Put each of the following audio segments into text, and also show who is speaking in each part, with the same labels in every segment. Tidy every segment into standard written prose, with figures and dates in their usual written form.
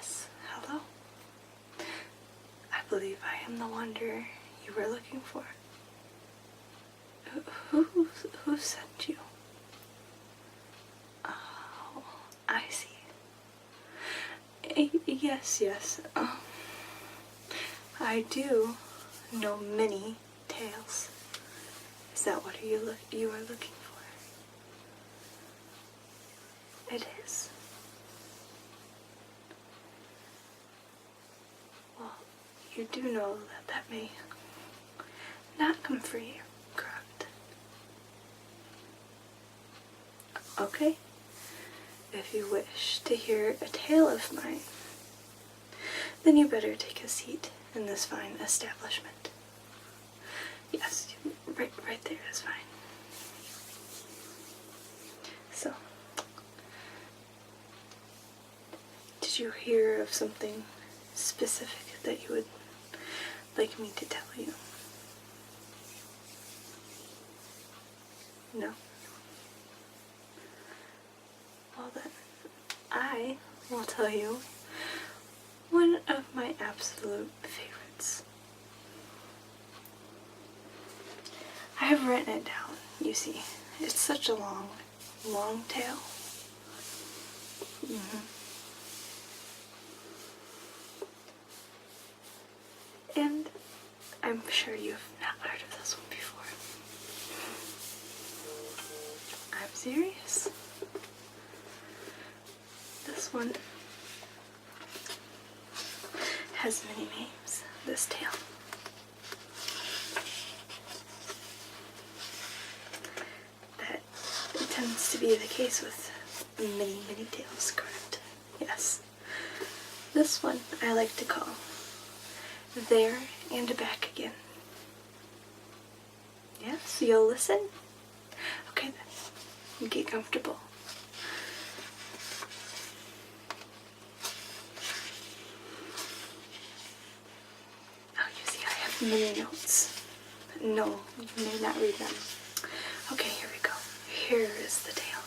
Speaker 1: Yes, hello. I believe I am the wonder you were looking for. Who sent you? Oh, I see. Yes. I do know many tales. Is that what you are looking for? It is. Well, you do know that may not come free, correct? Okay. If you wish to hear a tale of mine, then you better take a seat in this fine establishment. Yes, right there is fine. So, did you hear of something specific that you would like me to tell you? No? Well then, I will tell you one of my absolute favorites. I have written it down, you see. It's such a long tale. And I'm sure you have not heard of this one before. I'm serious. This one has many names, this tale. That tends to be the case with many tales, correct? Yes. This one I like to call There and Back Again. Yes, you'll listen? Okay then, get comfortable. Many notes. No, you may not read them. Okay, here we go. Here is the tale.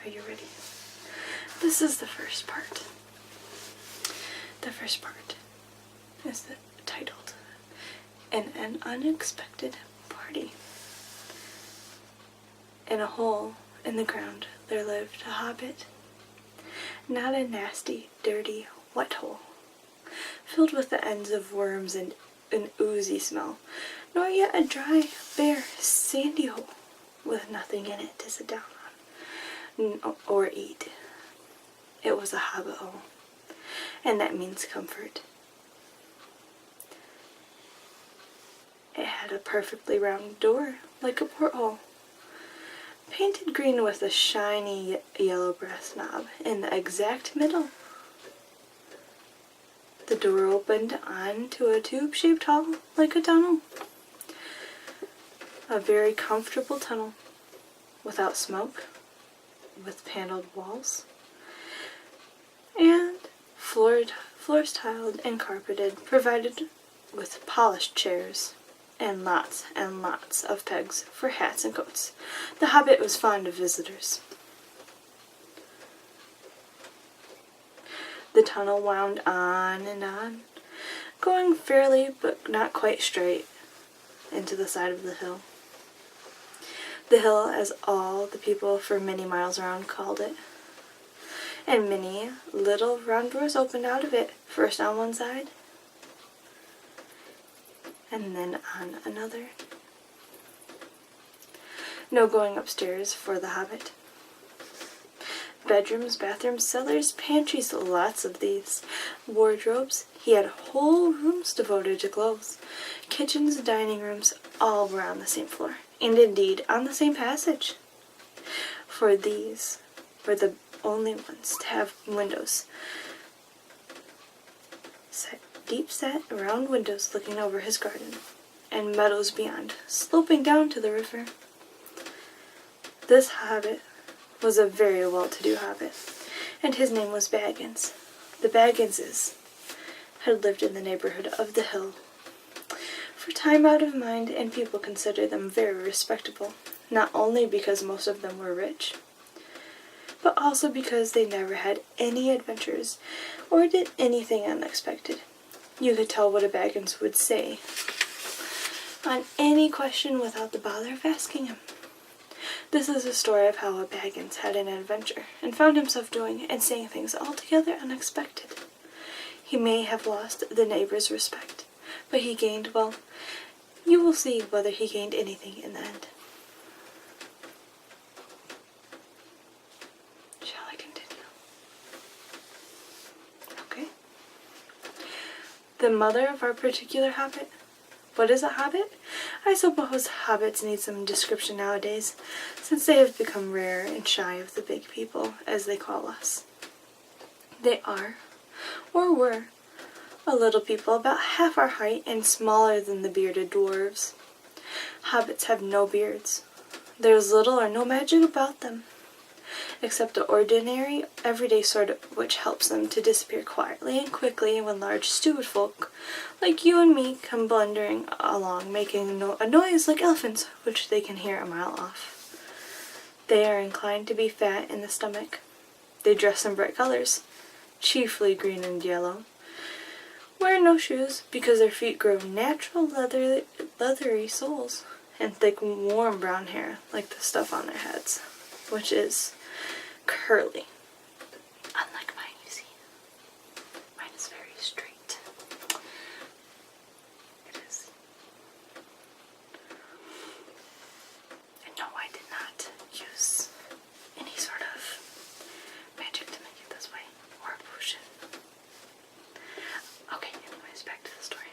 Speaker 1: Are you ready? This is the first part. The first part is titled An Unexpected Party. In a hole in the ground there lived a hobbit. Not a nasty, dirty, wet hole, filled with the ends of worms and an oozy smell, nor yet a dry, bare, sandy hole with nothing in it to sit down on or eat. It was a hobbit hole, and that means comfort. It had a perfectly round door, like a porthole, painted green with a shiny yellow brass knob in the exact middle. The door opened onto a tube-shaped hall, like a tunnel. A very comfortable tunnel, without smoke, with paneled walls, and floors tiled and carpeted, provided with polished chairs, and lots of pegs for hats and coats. The hobbit was fond of visitors. The tunnel wound on and on, going fairly but not quite straight into the side of the hill. The hill, as all the people for many miles around called it. And many little round doors opened out of it, first on one side, and then on another. No going upstairs for the hobbit. Bedrooms, bathrooms, cellars, pantries, lots of these. Wardrobes, he had whole rooms devoted to clothes. Kitchens, dining rooms, all were on the same floor, and indeed on the same passage. For these were the only ones to have windows. Deep-set, round windows looking over his garden, and meadows beyond, sloping down to the river. This hobbit was a very well-to-do hobbit, and his name was Baggins. The Bagginses had lived in the neighborhood of the hill for time out of mind, and people considered them very respectable, not only because most of them were rich, but also because they never had any adventures or did anything unexpected. You could tell what a Baggins would say on any question without the bother of asking him. This is a story of how a Baggins had an adventure and found himself doing and saying things altogether unexpected. He may have lost the neighbor's respect, but he gained, well, you will see whether he gained anything in the end. Shall I continue? Okay. The mother of our particular hobbit. What is a hobbit? I suppose hobbits need some description nowadays, since they have become rare and shy of the big people, as they call us. They are, or were, a little people about half our height and smaller than the bearded dwarves. Hobbits have no beards. There is little or no magic about them, except the ordinary, everyday sort which helps them to disappear quietly and quickly when large stupid folk like you and me come blundering along, making a noise like elephants, which they can hear a mile off. They are inclined to be fat in the stomach. They dress in bright colors, chiefly green and yellow, wear no shoes because their feet grow natural leathery soles, and thick warm brown hair like the stuff on their heads, which is curly. Unlike mine, you see. Mine is very straight. It is. And no, I did not use any sort of magic to make it this way, or a potion. Okay, anyways, back to the story.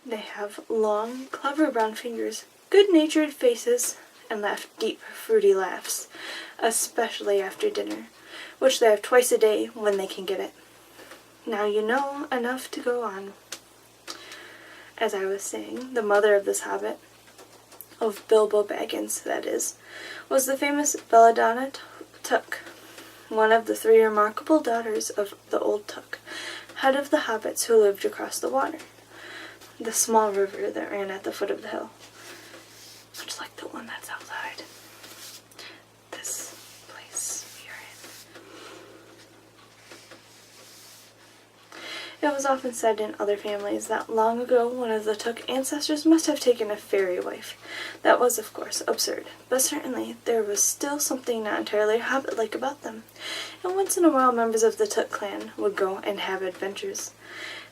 Speaker 1: They have long, clever brown fingers, good-natured faces, and laugh deep, fruity laughs, especially after dinner, which they have twice a day when they can get it. Now you know enough to go on. As I was saying, the mother of this hobbit, of Bilbo Baggins, that is, was the famous Belladonna Took, one of the 3 remarkable daughters of the old Took, head of the hobbits who lived across the water, the small river that ran at the foot of the hill. Much like the one that's outside this place we are in. It was often said in other families that long ago one of the Took ancestors must have taken a fairy wife. That was, of course, absurd, but certainly there was still something not entirely hobbit-like about them, and once in a while members of the Took clan would go and have adventures.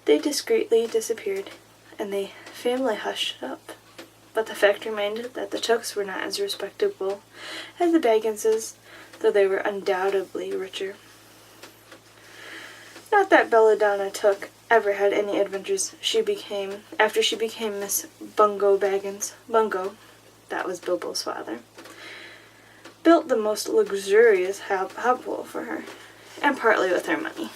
Speaker 1: They discreetly disappeared, and the family hushed up. But the fact remained that the Tooks were not as respectable as the Bagginses, though they were undoubtedly richer. Not that Belladonna Took ever had any adventures after she became Miss Bungo Baggins. Bungo, that was Bilbo's father, built the most luxurious hovel for her, and partly with her money.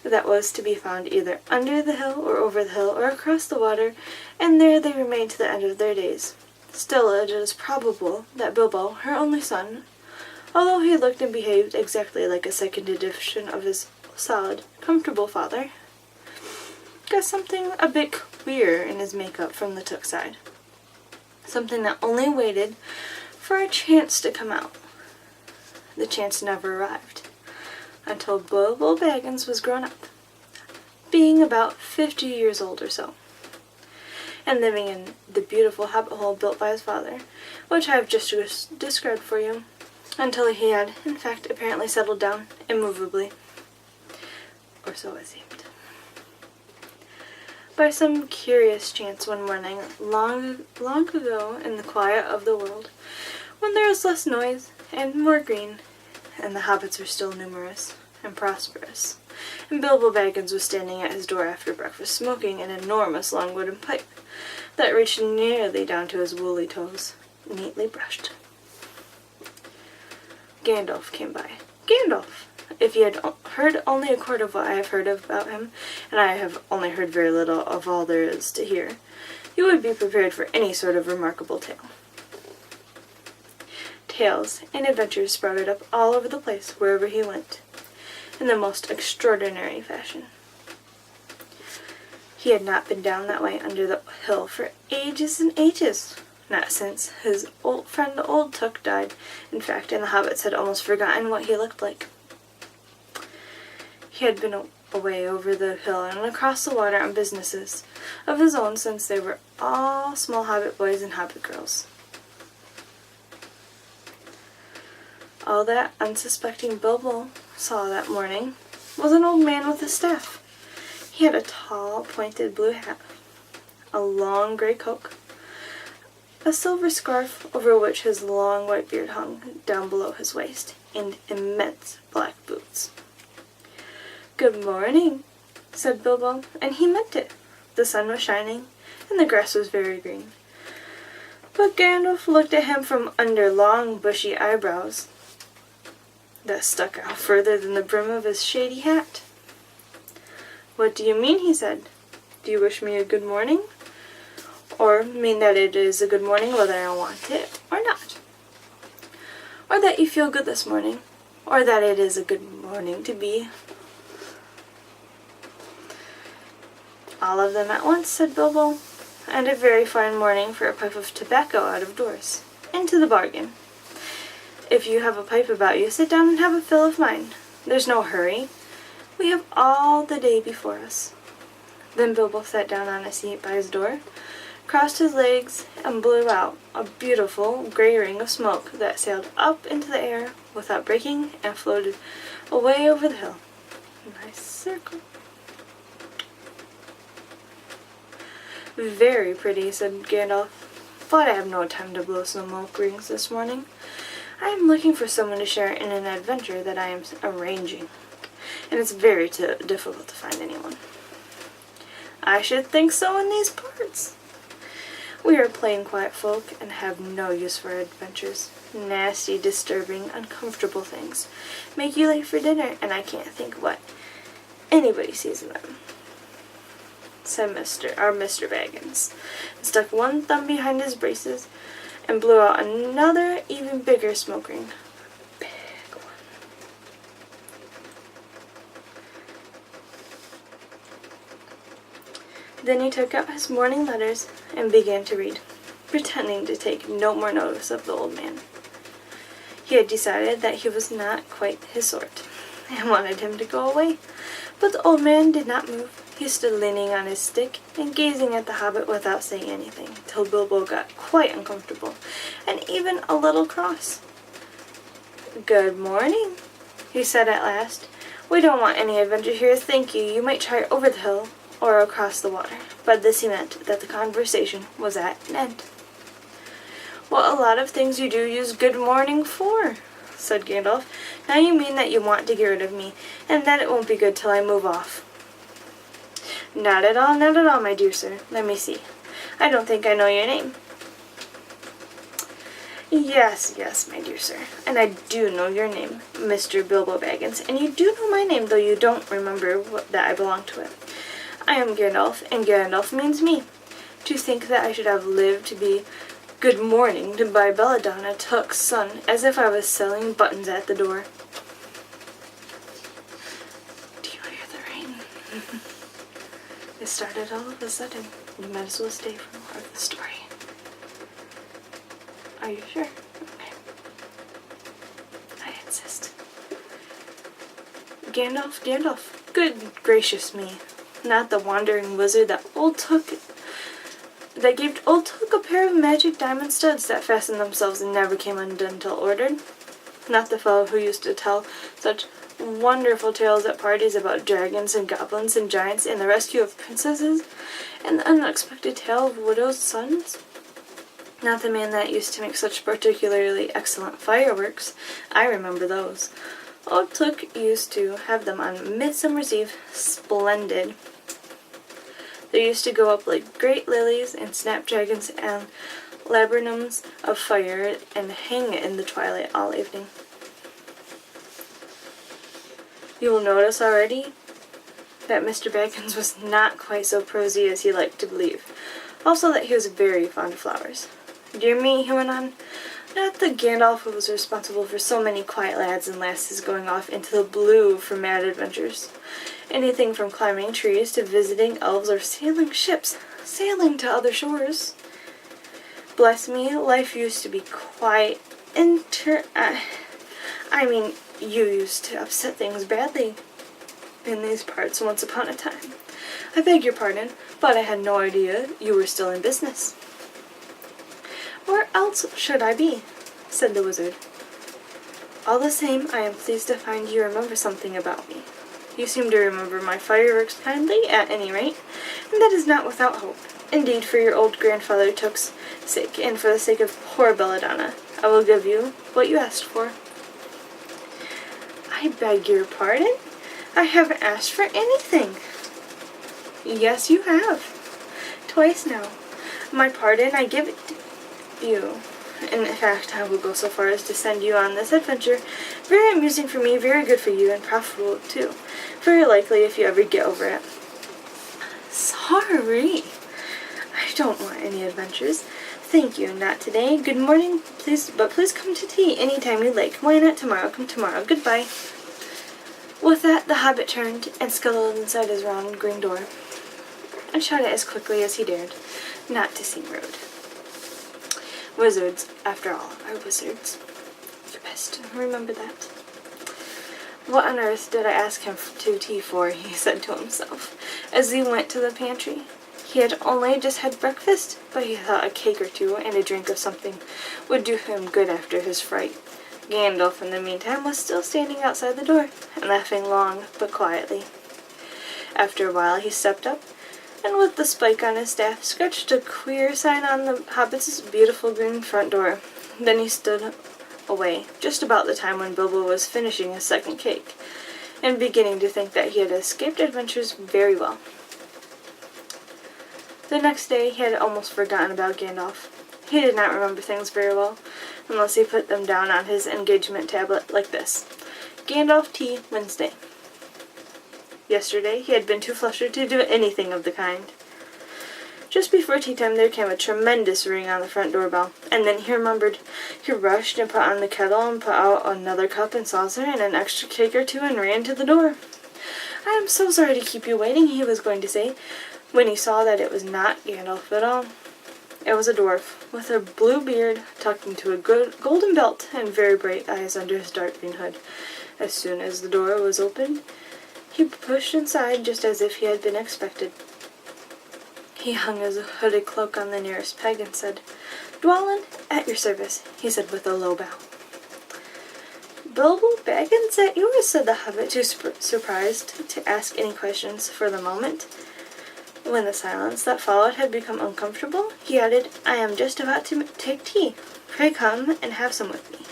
Speaker 1: That was to be found either under the hill or over the hill or across the water, and there they remained to the end of their days. Still, it is probable that Bilbo, her only son, although he looked and behaved exactly like a second edition of his solid, comfortable father, got something a bit queer in his makeup from the Took side. Something that only waited for a chance to come out. The chance never arrived, until Bilbo Baggins was grown up, being about 50 years old or so, and living in the beautiful hobbit hole built by his father, which I have just described for you, until he had, in fact, apparently settled down immovably, or so it seemed. By some curious chance one morning, long ago in the quiet of the world, when there was less noise and more green, and the hobbits were still numerous and prosperous, and Bilbo Baggins was standing at his door after breakfast smoking an enormous long wooden pipe that reached nearly down to his woolly toes, neatly brushed. Gandalf came by. Gandalf! If you had heard only a quarter of what I have heard about him, and I have only heard very little of all there is to hear, you would be prepared for any sort of remarkable tale. Tales and adventures sprouted up all over the place wherever he went, in the most extraordinary fashion. He had not been down that way under the hill for ages and ages, not since his old friend Old Took died, in fact, and the hobbits had almost forgotten what he looked like. He had been away over the hill and across the water on businesses of his own since they were all small hobbit boys and hobbit girls. All that unsuspecting Bilbo saw that morning was an old man with a staff. He had a tall, pointed blue hat, a long gray cloak, a silver scarf over which his long white beard hung down below his waist, and immense black boots. "Good morning," said Bilbo, and he meant it. The sun was shining, and the grass was very green. But Gandalf looked at him from under long, bushy eyebrows that stuck out further than the brim of his shady hat. "What do you mean?" he said. "Do you wish me a good morning? Or mean that it is a good morning whether I want it or not? Or that you feel good this morning? Or that it is a good morning to be?" "All of them at once," said Bilbo, "and a very fine morning for a pipe of tobacco out of doors, into the bargain. If you have a pipe about you, sit down and have a fill of mine. There's no hurry. We have all the day before us." Then Bilbo sat down on a seat by his door, crossed his legs, and blew out a beautiful gray ring of smoke that sailed up into the air without breaking and floated away over the hill. Nice circle. "Very pretty," said Gandalf, "but I have no time to blow smoke rings this morning. I am looking for someone to share in an adventure that I am arranging, and it's very difficult to find anyone." "I should think so in these parts. We are plain, quiet folk and have no use for adventures. Nasty, disturbing, uncomfortable things make you late for dinner, and I can't think what anybody sees in them," said Mr. Baggins, and stuck one thumb behind his braces and blew out another, even bigger smoke ring. Big one. Then he took out his morning letters and began to read, pretending to take no more notice of the old man. He had decided that he was not quite his sort, and wanted him to go away, but the old man did not move. He stood leaning on his stick and gazing at the hobbit without saying anything, till Bilbo got quite uncomfortable, and even a little cross. "Good morning," he said at last. "We don't want any adventure here, thank you. You might try over the hill or across the water." By this he meant that the conversation was at an end. "What a lot of things you do use good morning for," said Gandalf. "Now you mean that you want to get rid of me, and that it won't be good till I move off." Not at all, my dear sir. Let me see. I don't think I know your name." Yes, my dear sir, and I do know your name, Mr. Bilbo Baggins, and you do know my name, though you don't remember that I belong to it. I am Gandalf, and Gandalf means me. To think that I should have lived to be good morning to by Belladonna Took's son, as if I was selling buttons at the door. Do you hear the rain? It started all of a sudden. You might as well stay for more of the story. Are you sure? Okay. I insist. Gandalf, good gracious me. Not the wandering wizard that gave Old Took a pair of magic diamond studs that fastened themselves and never came undone till ordered. Not the fellow who used to tell such wonderful tales at parties about dragons and goblins and giants and the rescue of princesses and the unexpected tale of widows' sons. Not the man that used to make such particularly excellent fireworks. I remember those. Old Took used to have them on Midsummer's Eve. Splendid. They used to go up like great lilies and snapdragons and laburnums of fire and hang in the twilight all evening. You will notice already that Mr. Baggins was not quite so prosy as he liked to believe. Also that he was very fond of flowers. Dear me, he went on, not that Gandalf was responsible for so many quiet lads and lasses going off into the blue for mad adventures. Anything from climbing trees to visiting elves or sailing ships, sailing to other shores. Bless me, life used to be quite you used to upset things badly in these parts once upon a time. I beg your pardon, but I had no idea you were still in business. Where else should I be? Said the wizard. All the same, I am pleased to find you remember something about me. You seem to remember my fireworks kindly, at any rate, and that is not without hope. Indeed, for your old grandfather Took's sake, and for the sake of poor Belladonna, I will give you what you asked for. I beg your pardon? I haven't asked for anything. Yes, you have. Twice now. My pardon, I give it to you. In fact, I will go so far as to send you on this adventure. Very amusing for me, very good for you, and profitable too. Very likely if you ever get over it. Sorry. I don't want any adventures. Thank you, not today. Good morning, please come to tea anytime you like. Why not tomorrow? Come tomorrow. Goodbye. With that, the hobbit turned and scuttled inside his round green door, and shut it as quickly as he dared, not to seem rude. Wizards, after all, are wizards. You best remember that. What on earth did I ask him to tea for, he said to himself, as he went to the pantry. He had only just had breakfast, but he thought a cake or two and a drink of something would do him good after his fright. Gandalf, in the meantime, was still standing outside the door, and laughing long but quietly. After a while he stepped up, and with the spike on his staff, scratched a queer sign on the hobbit's beautiful green front door. Then he stood away, just about the time when Bilbo was finishing his second cake, and beginning to think that he had escaped adventures very well. The next day he had almost forgotten about Gandalf. He did not remember things very well, unless he put them down on his engagement tablet like this. Gandalf tea Wednesday. Yesterday he had been too flustered to do anything of the kind. Just before tea time there came a tremendous ring on the front doorbell, and then he remembered. He rushed and put on the kettle and put out another cup and saucer and an extra cake or two and ran to the door. I am so sorry to keep you waiting, he was going to say, when he saw that it was not Gandalf at all. It was a dwarf, with a blue beard tucked into a golden belt and very bright eyes under his dark green hood. As soon as the door was opened, he pushed inside just as if he had been expected. He hung his hooded cloak on the nearest peg and said, "Dwalin, at your service," he said with a low bow. "Bilbo Baggins at yours," said the hobbit, too surprised to ask any questions for the moment. When the silence that followed had become uncomfortable, he added, "I am just about to take tea. Pray come and have some with me."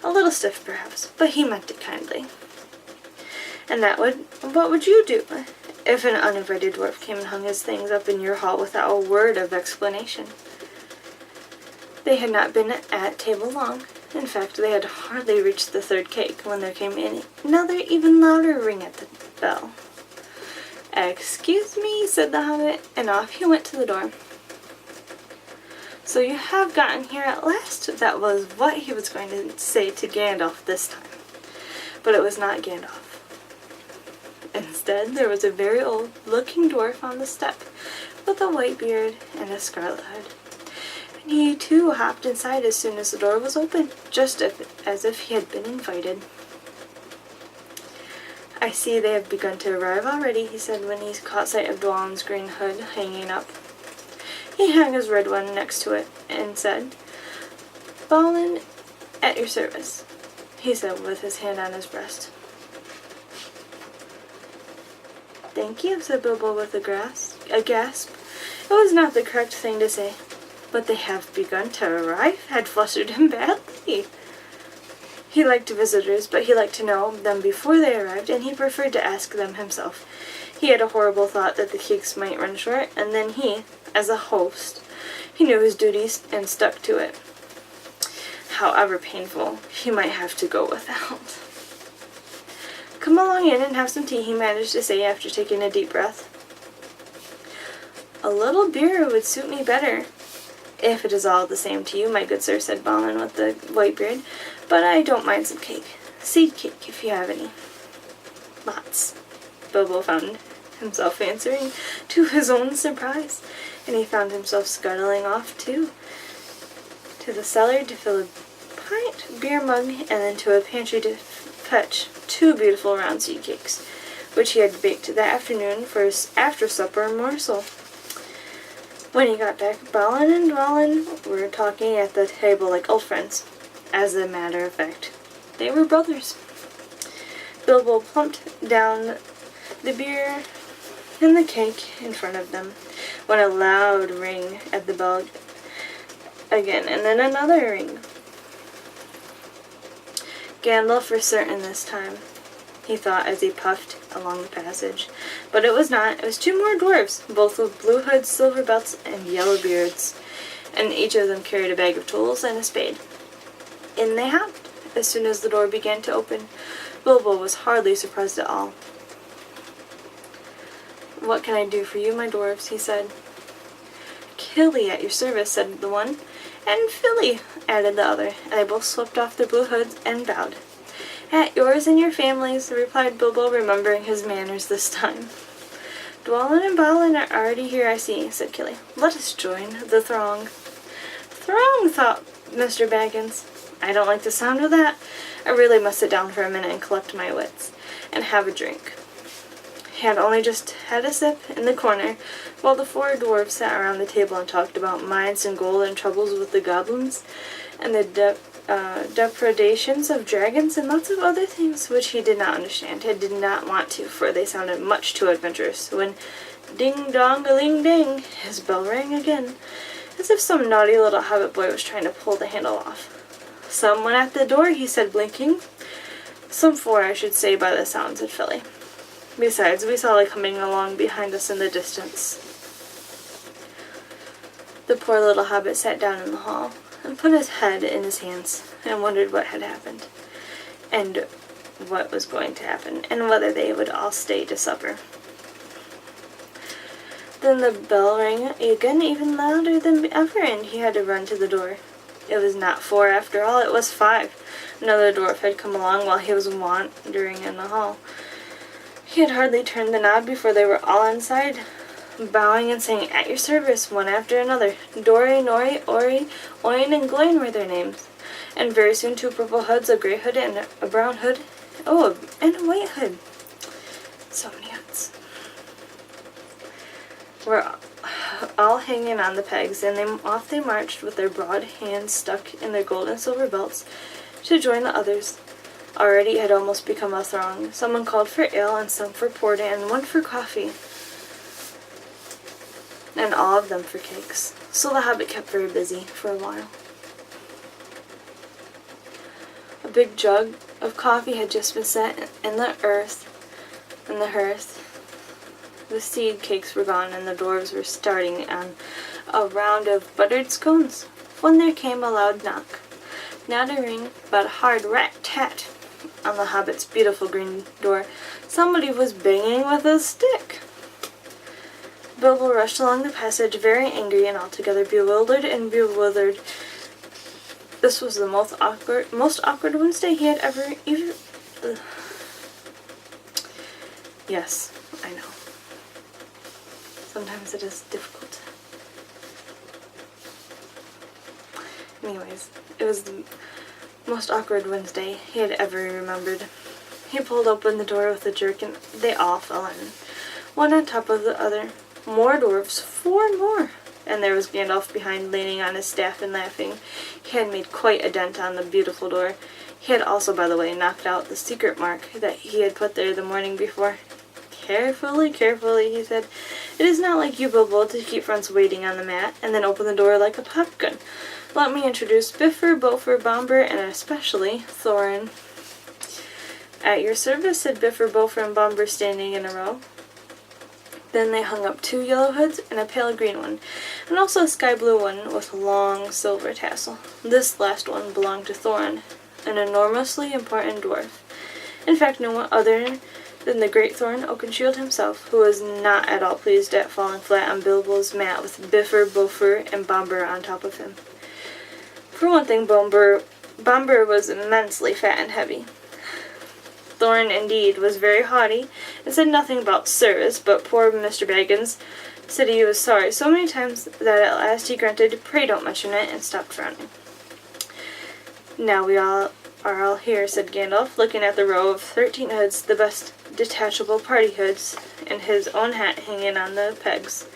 Speaker 1: A little stiff, perhaps, but he meant it kindly. "And what would you do if an uninvited dwarf came and hung his things up in your hall without a word of explanation?" They had not been at table long. In fact, they had hardly reached the third cake when there came in another even louder ring at the bell. "Excuse me," said the hobbit, and off he went to the door. "So you have gotten here at last?" That was what he was going to say to Gandalf this time. But it was not Gandalf. Instead, there was a very old-looking dwarf on the step, with a white beard and a scarlet hood. And he, too, hopped inside as soon as the door was open, just as if he had been invited. "I see they have begun to arrive already," he said when he caught sight of Dwalin's green hood hanging up. He hung his red one next to it and said, "Balin, at your service," he said with his hand on his breast. "Thank you," said Bilbo with a gasp. It was not the correct thing to say, but "they have begun to arrive" had flustered him badly. He liked visitors, but he liked to know them before they arrived, and he preferred to ask them himself. He had a horrible thought that the cakes might run short, and then he, as a host, he knew his duties and stuck to it. However painful, he might have to go without. "Come along in and have some tea," he managed to say after taking a deep breath. "A little beer would suit me better, if it is all the same to you, my good sir," said Balin with the white beard, "but I don't mind some cake. Seed cake, if you have any." "Lots," Bilbo found himself answering, to his own surprise, and he found himself scuttling off, too, to the cellar to fill a pint beer mug, and then to a pantry to fetch 2 beautiful round seed cakes, which he had baked that afternoon for his after-supper morsel. When he got back, Balin and Dwalin were talking at the table like old friends. As a matter of fact, they were brothers. Bilbo plumped down the beer and the cake in front of them, when a loud ring at the bell again, and then another ring. Gandalf for certain this time, he thought as he puffed along the passage. But it was not. It was 2 more dwarves, both with blue hoods, silver belts, and yellow beards, and each of them carried a bag of tools and a spade. In they hopped. As soon as the door began to open, Bilbo was hardly surprised at all. "What can I do for you, my dwarves?" he said. "Killy at your service," said the one. "And Filly," added the other, and they both swept off their blue hoods and bowed. "At yours and your families," replied Bilbo, remembering his manners this time. "Dwalin and Balin are already here, I see," said Killy. "Let us join the throng." "Throng," thought Mr. Baggins. "I don't like the sound of that. I really must sit down for a minute and collect my wits, and have a drink." He had only just had a sip in the corner, while the 4 dwarves sat around the table and talked about mines and gold and troubles with the goblins, and the depredations of dragons, and lots of other things which he did not understand, and did not want to, for they sounded much too adventurous, when ding-dong-a-ling-ding, his bell rang again, as if some naughty little hobbit boy was trying to pull the handle off. "Someone at the door," he said, blinking. "Some 4, I should say, by the sound," said Filly. "Besides, we saw it coming along behind us in the distance." The poor little hobbit sat down in the hall, and put his head in his hands, and wondered what had happened, and what was going to happen, and whether they would all stay to supper. Then the bell rang again, even louder than ever, and he had to run to the door. It was not 4 after all, it was 5. Another dwarf had come along while he was wandering in the hall. He had hardly turned the knob before they were all inside, bowing and saying, "At your service," one after another. Dori, Nori, Ori, Oin, and Gloin were their names. And very soon 2 purple hoods, a gray hood, and a brown hood. Oh, and a white hood. So many hoods. Were all hanging on the pegs, and off they marched with their broad hands stuck in their gold and silver belts to join the others. Already it had almost become a throng. Someone called for ale, and some for porter, and one for coffee, and all of them for cakes. So the hobbit kept very busy for a while. A big jug of coffee had just been set in the hearth. The seed cakes were gone, and the dwarves were starting on a round of buttered scones, when there came a loud knock. Not a ring, but a hard rat-tat on the hobbit's beautiful green door. Somebody was banging with a stick. Bilbo rushed along the passage, very angry and altogether bewildered and bewildered. This was the most awkward Wednesday he had ever even... Yes, I know. Sometimes it is difficult. Anyways, it was the most awkward Wednesday he had ever remembered. He pulled open the door with a jerk, and they all fell in, one on top of the other. More dwarves, 4 more! And there was Gandalf behind, leaning on his staff and laughing. He had made quite a dent on the beautiful door. He had also, by the way, knocked out the secret mark that he had put there the morning before. "Carefully, carefully," he said. "It is not like you, Bilbo, to keep friends waiting on the mat, and then open the door like a popgun. Let me introduce Bifur, Bofur, Bombur, and especially Thorin." "At your service," said Bifur, Bofur, and Bombur, standing in a row. Then they hung up 2 yellow hoods and a pale green one, and also a sky blue one with a long silver tassel. This last one belonged to Thorin, an enormously important dwarf. In fact, no one other than the great Thorin Oakenshield himself, who was not at all pleased at falling flat on Bilbo's mat with Bifur, Bofur, and Bombur on top of him. For one thing, Bombur was immensely fat and heavy. Thorin, indeed, was very haughty, and said nothing about service, but poor Mr. Baggins said he was sorry so many times that at last he grunted, "Pray don't mention it," and stopped frowning. Now we are all here, said Gandalf, looking at the row of 13 hoods, the best detachable party hoods, and his own hat hanging on the pegs.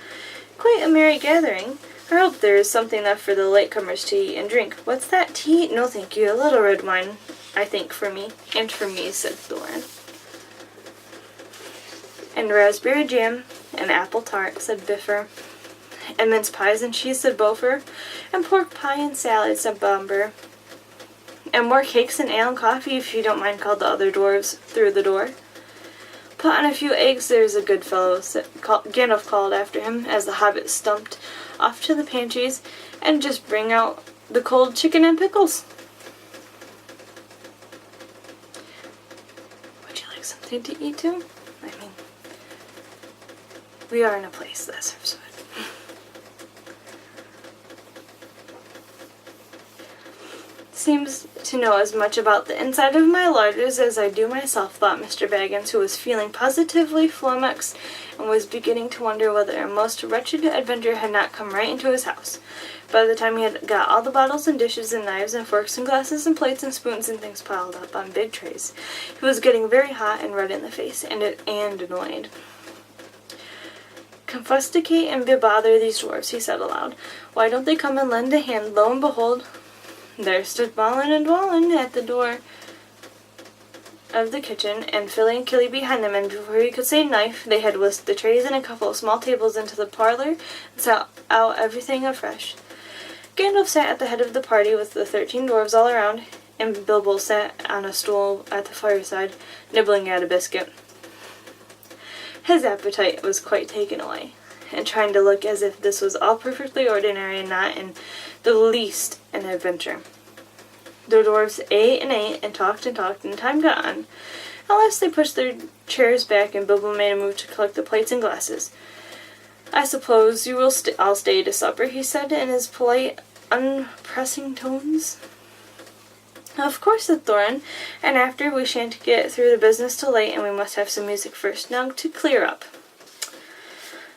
Speaker 1: Quite a merry gathering. I hope there is something left for the latecomers to eat and drink. What's that? Tea? No, thank you. A little red wine, I think, for me. And for me, said Thorin. And raspberry jam and apple tart, said Bifur. And mince pies and cheese, said Bofur. And pork pie and salad, said Bomber. And more cakes and ale and coffee, if you don't mind, called the other dwarves through the door. Put on a few eggs, there's a good fellow, Gandalf called after him as the hobbit stumped off to the pantries, and just bring out the cold chicken and pickles. Would you like something to eat too? I mean, we are in a place that serves food. Seems to know as much about the inside of my larders as I do myself, thought Mr. Baggins, who was feeling positively flummoxed and was beginning to wonder whether a most wretched adventure had not come right into his house. By the time he had got all the bottles and dishes and knives and forks and glasses and plates and spoons and things piled up on big trays, he was getting very hot and red in the face and annoyed. Confusticate and bebother these dwarfs, he said aloud. Why don't they come and lend a hand? Lo and behold, there stood Balin and Dwalin at the door of the kitchen, and Philly and Killy behind them, and before he could say knife, they had whisked the trays and a couple of small tables into the parlor and set out everything afresh. Gandalf sat at the head of the party with the 13 dwarves all around, and Bilbo sat on a stool at the fireside, nibbling at a biscuit. His appetite was quite taken away, and trying to look as if this was all perfectly ordinary and not in the least an adventure. The dwarves ate and talked, and time got on. At last they pushed their chairs back, and Bilbo made a move to collect the plates and glasses. I suppose you will all stay to supper, he said in his polite, unpressing tones. Of course, said Thorin, and after we shan't get through the business till late, and we must have some music first. Now to clear up.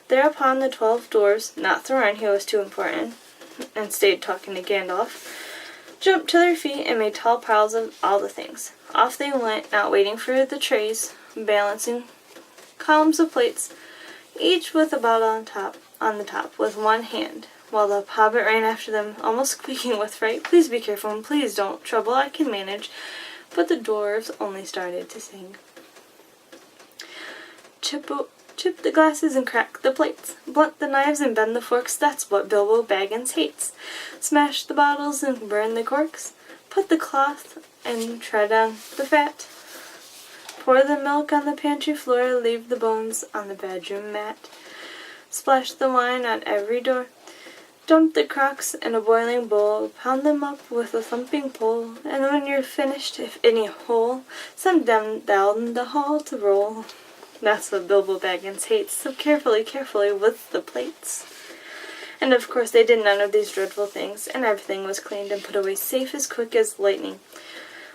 Speaker 1: Thereupon the 12 dwarves, not Thorin, he was too important, and stayed talking to Gandalf, jumped to their feet and made tall piles of all the things. Off they went, not waiting for the trays, balancing columns of plates, each with a bottle on the top, with one hand, while the hobbit ran after them, almost squeaking with fright. Please be careful, and please don't trouble, I can manage. But the dwarves only started to sing. Chip the glasses and crack the plates. Blunt the knives and bend the forks, that's what Bilbo Baggins hates. Smash the bottles and burn the corks. Put the cloth and tread on the fat. Pour the milk on the pantry floor, leave the bones on the bedroom mat. Splash the wine on every door. Dump the crocks in a boiling bowl, pound them up with a thumping pole, and when you're finished, if any whole, send them down the hall to roll. That's what Bilbo Baggins hates, so carefully with the plates. And of course they did none of these dreadful things, and everything was cleaned and put away safe as quick as lightning,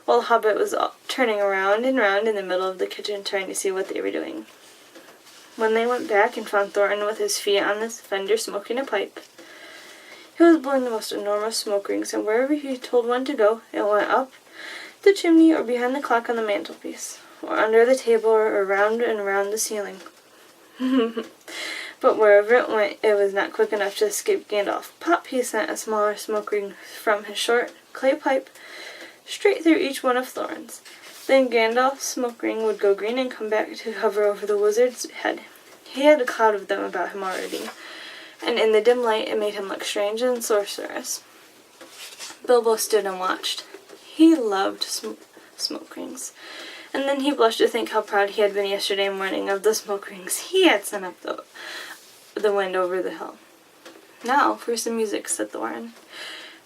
Speaker 1: while the Hobbit was turning around and round in the middle of the kitchen trying to see what they were doing. When they went back and found Thorin with his feet on the fender smoking a pipe, he was blowing the most enormous smoke rings, and wherever he told one to go, it went up the chimney or behind the clock on the mantelpiece, or under the table, or around and around the ceiling. But wherever it went, it was not quick enough to escape Gandalf. Pop, he sent a smaller smoke ring from his short clay pipe straight through each one of Thorin's. Then Gandalf's smoke ring would go green and come back to hover over the wizard's head. He had a cloud of them about him already, and in the dim light it made him look strange and sorcerous. Bilbo stood and watched. He loved smoke rings. And then he blushed to think how proud he had been yesterday morning of the smoke rings he had sent up the wind over the hill. Now for some music, said Thorin.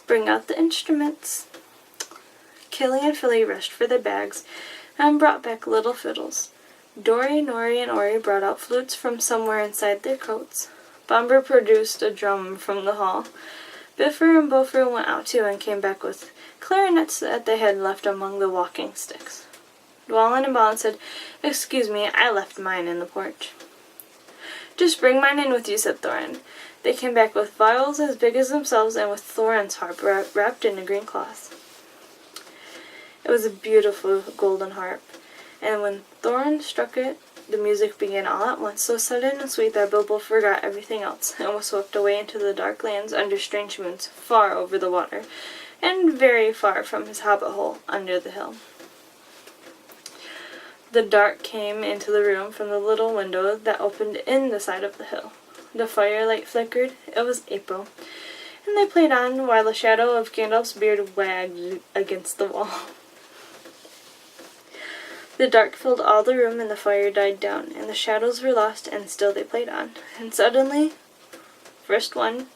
Speaker 1: Bring out the instruments. Killy and Philly rushed for their bags and brought back little fiddles. Dory, Nori, and Ori brought out flutes from somewhere inside their coats. Bomber produced a drum from the hall. Bifur and Bofur went out too and came back with clarinets that they had left among the walking sticks. Dwalin and Balin said, Excuse me, I left mine in the porch. Just bring mine in with you, said Thorin. They came back with vials as big as themselves and with Thorin's harp wrapped in a green cloth. It was a beautiful golden harp, and when Thorin struck it, the music began all at once, so sudden and sweet that Bilbo forgot everything else, and was swept away into the dark lands under strange moons, far over the water, and very far from his hobbit hole under the hill. The dark came into the room from the little window that opened in the side of the hill. The firelight flickered. It was April, and they played on while the shadow of Gandalf's beard wagged against the wall. The dark filled all the room, and the fire died down, and the shadows were lost, and still they played on. And suddenly, first one,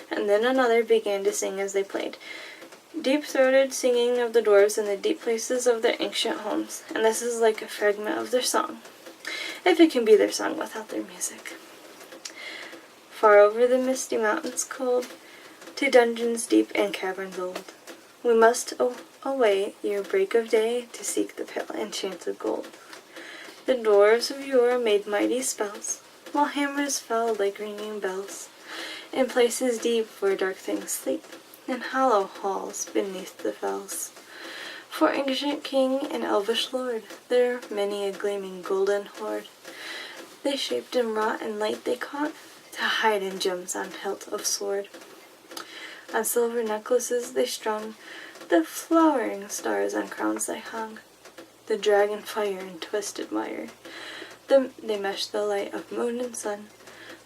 Speaker 1: and then another began to sing as they played. Deep-throated singing of the dwarves in the deep places of their ancient homes, and this is like a fragment of their song, if it can be their song without their music. Far over the misty mountains cold, to dungeons deep and caverns old, we must await your break of day to seek the pale enchanted gold. The dwarves of yore made mighty spells, while hammers fell like ringing bells, in places deep where dark things sleep, in hollow halls beneath the fells. For ancient king and elvish lord, there many a gleaming golden hoard, they shaped and wrought and light they caught, to hide in gems on hilt of sword. On silver necklaces they strung, the flowering stars on crowns they hung, the dragon fire in twisted wire. They meshed the light of moon and sun,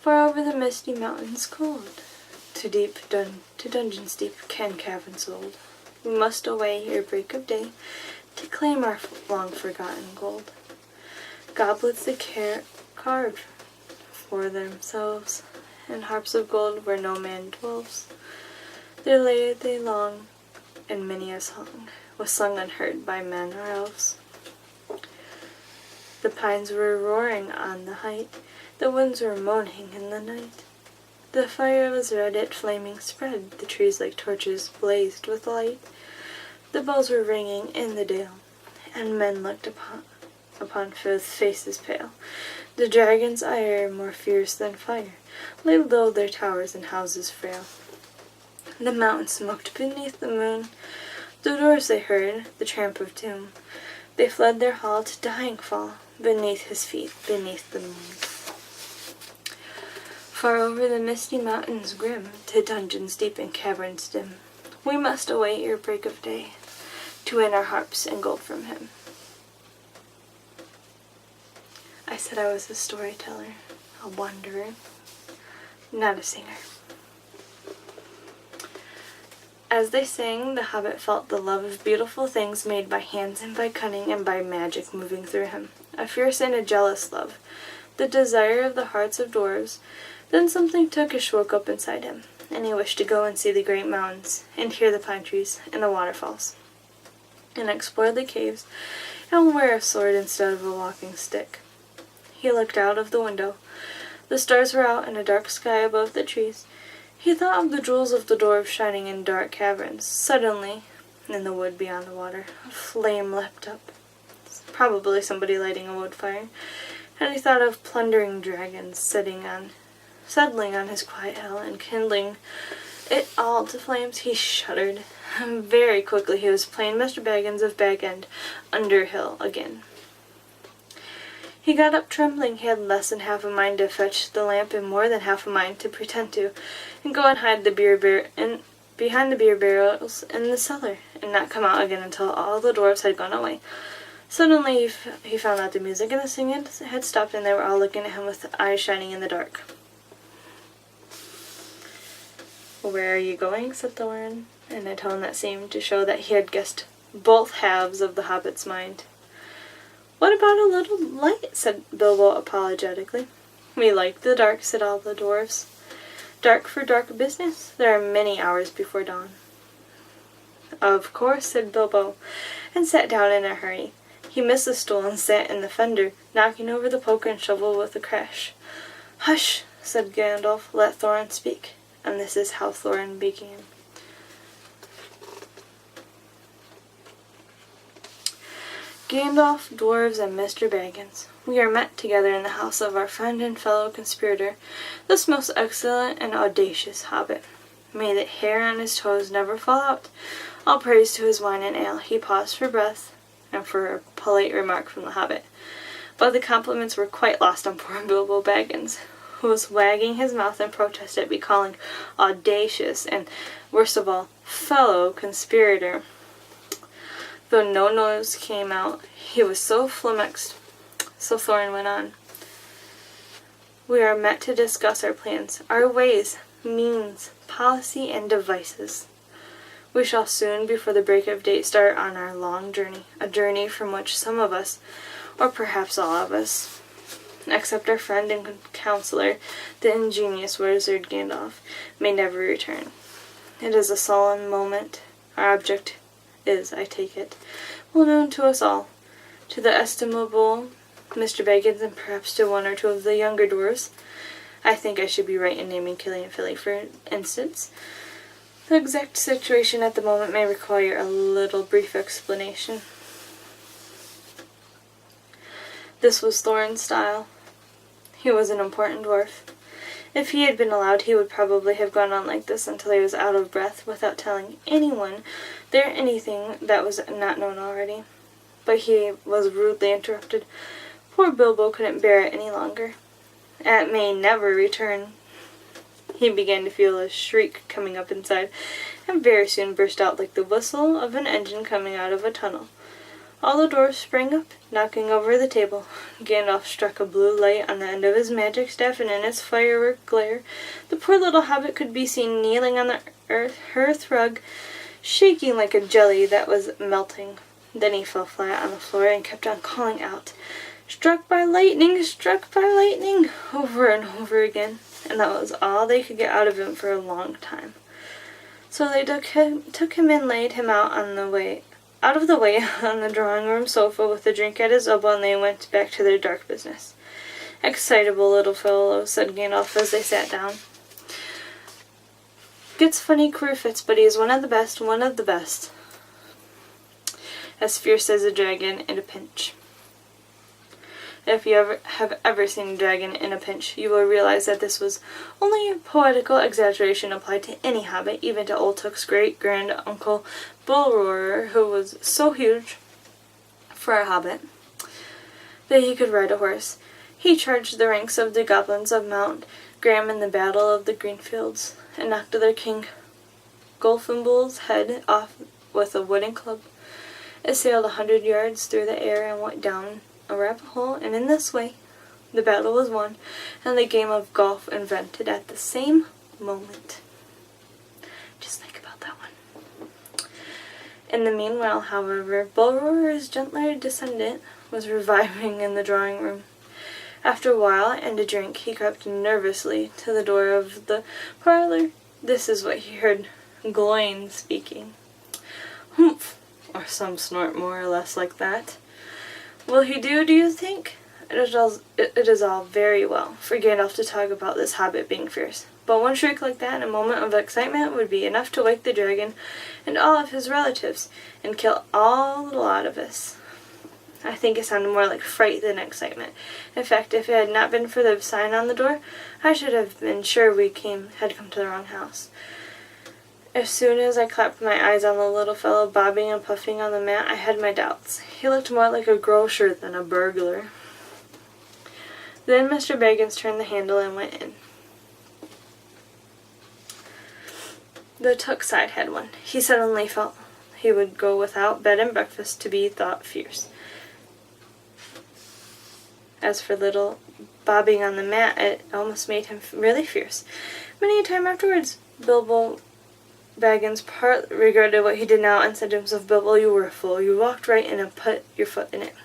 Speaker 1: far over the misty mountains cold, to dungeons deep and caverns old. We must away ere break of day, to claim our long-forgotten gold. Goblets they carved for themselves, and harps of gold where no man dwells. There lay they long, and many a song was sung unheard by men or elves. The pines were roaring on the height, the winds were moaning in the night. The fire was red, it flaming spread, the trees like torches blazed with light. The bells were ringing in the dale, and men looked upon faces pale. The dragon's ire, more fierce than fire, laid low their towers and houses frail. The mountains smoked beneath the moon. The doors they heard, the tramp of doom. They fled their hall to dying fall, beneath his feet, beneath the moon. Far over the misty mountains grim, to dungeons deep and caverns dim, we must await your break of day, to win our harps and gold from him. I said I was a storyteller, a wanderer, not a singer. As they sang, the hobbit felt the love of beautiful things made by hands and by cunning and by magic moving through him, a fierce and a jealous love, the desire of the hearts of dwarves. Then something tookish woke up inside him, and he wished to go and see the great mountains, and hear the pine trees and the waterfalls, and explore the caves, and wear a sword instead of a walking stick. He looked out of the window. The stars were out in a dark sky above the trees. He thought of the jewels of the dwarves shining in dark caverns. Suddenly, in the wood beyond the water, a flame leapt up. Probably somebody lighting a wood fire. And he thought of plundering dragons settling on his quiet hill and kindling it all to flames. He shuddered. Very quickly he was plain Mr. Baggins of Bag End, Underhill again. He got up trembling. He had less than half a mind to fetch the lamp and more than half a mind to pretend to, and go and hide behind the beer barrels in the cellar, and not come out again until all the dwarves had gone away. Suddenly he found out the music and the singing had stopped, and they were all looking at him with eyes shining in the dark. "Where are you going?" said Thorin, in a tone that seemed to show that he had guessed both halves of the hobbit's mind. "What about a little light?" said Bilbo apologetically. "We like the dark," said all the dwarves. "Dark for dark business? There are many hours before dawn." "Of course," said Bilbo, and sat down in a hurry. He missed the stool and sat in the fender, knocking over the poker and shovel with a crash. "Hush," said Gandalf, "let Thorin speak." And this is how Thorin began. "Gandalf, dwarves, and Mr. Baggins, we are met together in the house of our friend and fellow conspirator, this most excellent and audacious hobbit. May the hair on his toes never fall out. All praise to his wine and ale. He paused for breath and for a polite remark from the Hobbit. But the compliments were quite lost on poor Bilbo Baggins, who was wagging his mouth in protest at being called audacious and, worst of all, fellow conspirator. Though no noise came out, he was so flummoxed. So Thorin went on. We are met to discuss our plans, our ways, means, policy, and devices. We shall soon, before the break of day, start on our long journey, a journey from which some of us, or perhaps all of us, except our friend and counselor, the ingenious wizard Gandalf, may never return. It is a solemn moment. Our object is, I take it, well known to us all, to the estimable Mr. Baggins, and perhaps to one or two of the younger dwarves. I think I should be right in naming Killy and Philly, for instance. The exact situation at the moment may require a little brief explanation. This was Thorin's style. He was an important dwarf. If he had been allowed, he would probably have gone on like this until he was out of breath, without telling anyone there anything that was not known already. But he was rudely interrupted. Poor Bilbo couldn't bear it any longer. It may never return. He began to feel a shriek coming up inside, and very soon burst out like the whistle of an engine coming out of a tunnel. All the dwarfs sprang up, knocking over the table. Gandalf struck a blue light on the end of his magic staff, and in its firework glare, the poor little hobbit could be seen kneeling on the hearth rug, shaking like a jelly that was melting. Then he fell flat on the floor and kept on calling out, struck by lightning, over and over again, and that was all they could get out of him for a long time. So they took him and laid him out of the way on the drawing-room sofa with a drink at his elbow, and they went back to their dark business. Excitable little fellow, said Gandalf as they sat down. Gets funny queer fits, but he is one of the best. As fierce as a dragon in a pinch. If you have ever seen a dragon in a pinch, you will realize that this was only a poetical exaggeration applied to any hobbit, even to Old Took's great-grand-uncle Bullroarer, who was so huge for a hobbit that he could ride a horse. He charged the ranks of the goblins of Mount Graham in the Battle of the Greenfields, and knocked their king Gulfinbull's head off with a wooden club. It sailed 100 yards through the air and went down a rabbit hole, and in this way the battle was won, and the game of golf invented at the same moment. Just think about that one. In the meanwhile, however, Bullroarer's gentler descendant was reviving in the drawing-room. After a while and a drink, he crept nervously to the door of the parlor. This is what he heard Gloin speaking. Humph, or some snort more or less like that. Will he do you think? It is all very well for Gandalf to talk about this hobbit being fierce, but one shriek like that in a moment of excitement would be enough to wake the dragon and all of his relatives, and kill all the lot of us. I think it sounded more like fright than excitement. In fact, if it had not been for the sign on the door, I should have been sure we had come to the wrong house. As soon as I clapped my eyes on the little fellow bobbing and puffing on the mat, I had my doubts. He looked more like a grocer than a burglar. Then Mr. Baggins turned the handle and went in. The Took side had one. He suddenly felt he would go without bed and breakfast to be thought fierce. As for little bobbing on the mat, it almost made him really fierce. Many a time afterwards, Bilbo Baggins regretted what he did now and said to himself, Bilbo, you were a fool. You walked right in and put your foot in it.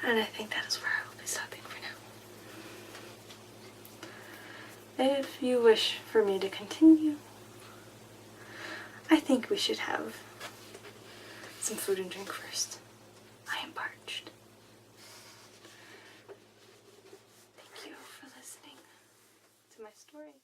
Speaker 1: And I think that is where I will be stopping for now. If you wish for me to continue, I think we should have some food and drink first. I am parched. Thank you for listening to my story.